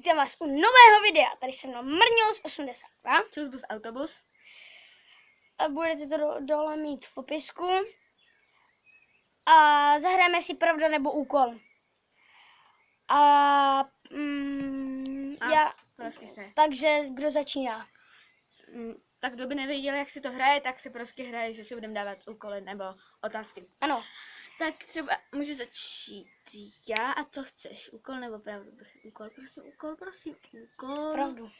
Vítám vás u nového videa. Tady se mnou Mrňo z 82. Čus bus autobus. A budete to dole mít v popisku. A zahrajeme si pravda nebo úkol. Takže kdo začíná? Tak kdo by nevěděl, jak si to hraje, tak se prostě hraje, že si budeme dávat úkoly nebo otázky. Ano. Tak třeba můžu začít já. A co chceš? Úkol nebo pravdu? Úkol, prosím. Úkol. Pravdu.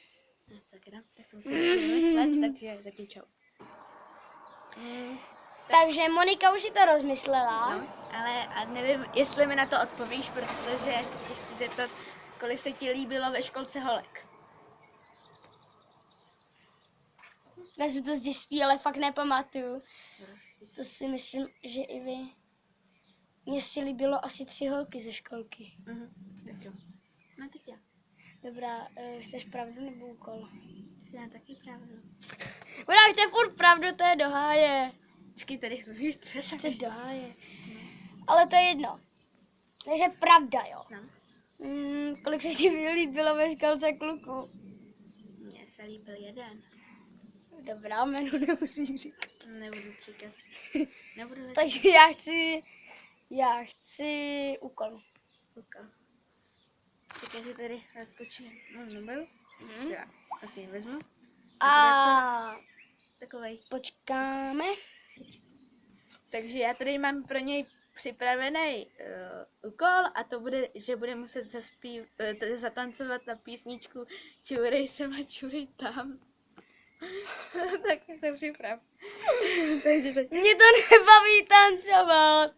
Sakra, tak to musím vymyslet, takže zatím čau. Takže Monika už si to rozmyslela. No, ale a nevím, jestli mi na to odpovíš, protože se tě chci zeptat, kolik se ti líbilo ve školce holek. Já si to z dětství, ale fakt nepamatuju. To si myslím, že i vy. Mně si líbilo asi 3 holky ze školky. Tak jo. No teď já. Dobrá, chceš pravdu nebo úkol? Chci dát taky pravdu. Ona chce furt pravdu, to je do háje. Počkej, tady hrozí stres. Chce do háje. Ale to je jedno. Takže pravda, jo. No. Kolik se ti líbilo ve školce kluku? Mně se líbil jeden. Dobrá, jméno nemusíš říkat. Nebudu říkat. Takže já chci úkol. Úkol. Tak já si tady rozkočím mobil. Já asi ji vezmu. A Takovej. počkáme. Takže já tady mám pro něj připravený úkol a to bude, že bude muset zatancovat na písničku Čurej sem a čurej tam. Tak se připrav. Takže Mě to nebaví tancovat.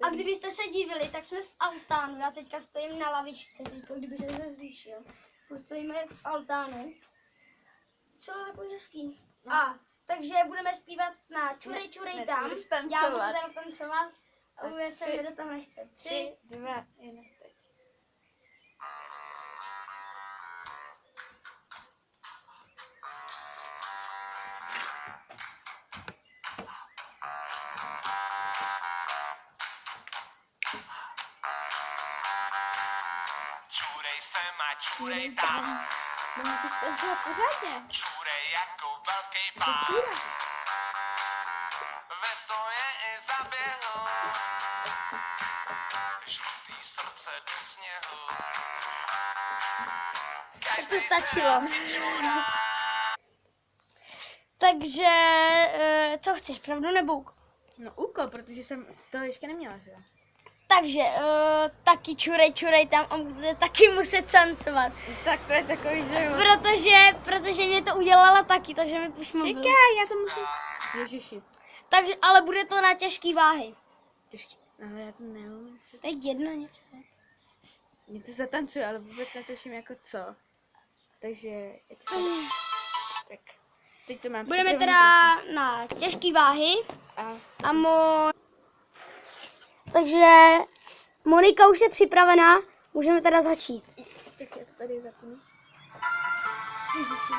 A kdybyste se divili, tak jsme v altánu. Já teďka stojím na lavičce, teďka kdyby se zvýšil. Furt stojíme v altánu. Co je takový hezký. Takže budeme zpívat na čurej tam. Já budu teda tancovat a vůbec se mi do toho nechce. 3, 2, 1, teď. Čurej sem a čurej tam. No musíš tancovat pořádně. Čurej jako velký pán. Ve stoje i zaběhl. Žlutý srdce do sněhu. to stačilo. Takže, co chceš, pravdu nebo úkol? No úkol, protože jsem to ještě neměla, že? Takže, taky čurej tam, on bude taky muset tancovat. Tak to je takový, že jo. Protože mě to udělala taky, takže mi už mobil. Čekaj, já to musím. Ježiši. Takže, ale bude to na těžký váhy. Těžký. Ale já to neumím. To je jedno něco. Mě to zatancuje, ale vůbec netuším jako co. Takže, tak, teď to mám. Budeme teda na těžký váhy. Takže Monika už je připravená, můžeme teda začít. Tak já to tady zapnu. Ježiši.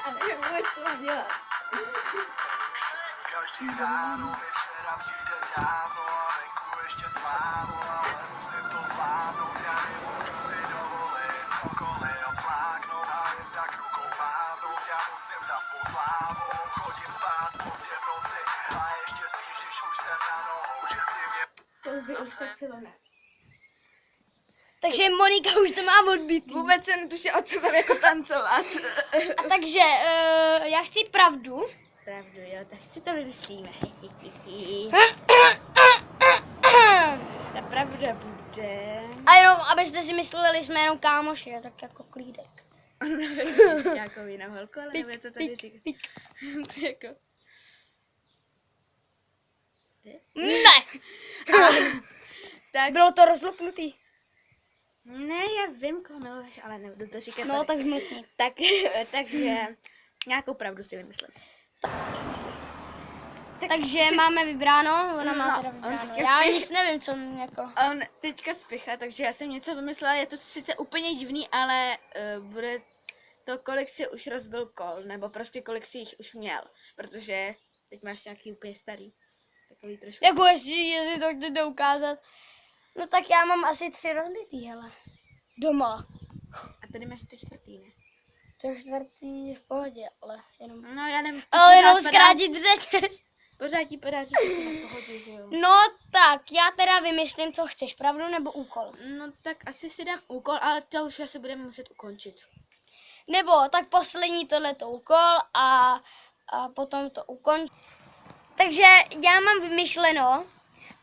A nevím vůbec, co mám dělat. Každý ráno večera přijde dávno a venku ještě tmávo, ale musím to zvládnout, já nemůžu si dovolit cokoliv odfláknout a jen tak rukou mávnout, já musím za svou slávu, chodím spát pozdě v noci a ještě spíš, když už jsem na nohou, že si mě... To by už stačilo, ne? Takže Monika už to má odbitý. Vůbec se netuším, o co mám jako tancovat. Takže já chci pravdu. Pravdu, jo, tak si to vymyslíme. Ta pravda bude... A jenom, abyste si mysleli, jsme jenom kámoši, tak jako klídek. Nějakou jinou holku, ale nevím, co tady říkat. To je jako... Ne! Tak, Bylo to rozlupnutý. ne, já vím, koho miluješ, ale nebudu to říkat. No, tady. tak zmlkni. Takže nějakou pravdu si vymyslet. Takže máme vybráno, ona má teda vybráno. teďka Já spěch- nic nevím, co jako... On teďka spěchá, takže já jsem něco vymyslela, je to sice úplně divný, ale bude to, kolik si už rozbil kol, nebo prostě kolik si jich už měl, protože Teď máš nějaký úplně starý. Takový trošku. Jako jestli to chcete ukázat. No tak já mám asi 3 rozbitý, hele. Doma. A tady máš ty čtvrtý, ne? To je čtvrtý v pohodě, ale jenom... No já nevím. Ale jenom zkrátit řeč. Pořád ti padá, že to je v pohodě, že jo? No tak, já teda vymyslím, co chceš, pravdu nebo úkol? No tak asi si dám úkol, ale to už asi budeme muset ukončit. Nebo tak poslední tohleto úkol a potom to ukončím. Takže já mám vymyšleno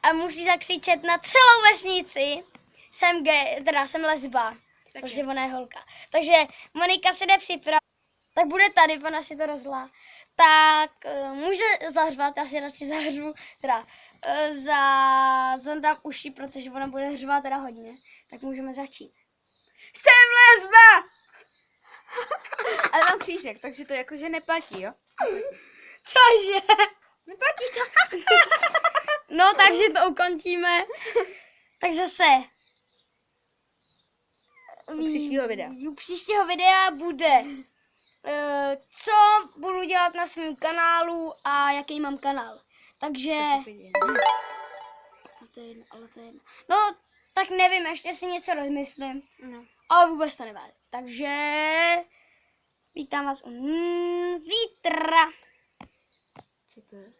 a musí zakřičet na celou vesnici, jsem gay, teda jsem lesba, protože ona je holka. Takže Monika se jde připravit, tak bude tady, ona si to rozlá. Tak může zařvat, já si radši zařvu, teda zandám uši, protože ona bude řvat teda hodně, tak můžeme začít. Jsem lesba! Ale mám křížek, takže to jakože neplatí, jo? Cože? Neplatí to. No, takže to ukončíme. Tak zase. U příštího videa. U příštího videa bude, co budu dělat na svém kanálu a jaký mám kanál. Takže... To je jedno, ale to je jedno. No, tak nevím, ještě si něco rozmyslím. No. Ale vůbec to nevadí. Takže... Vítám vás zítra. Co to je?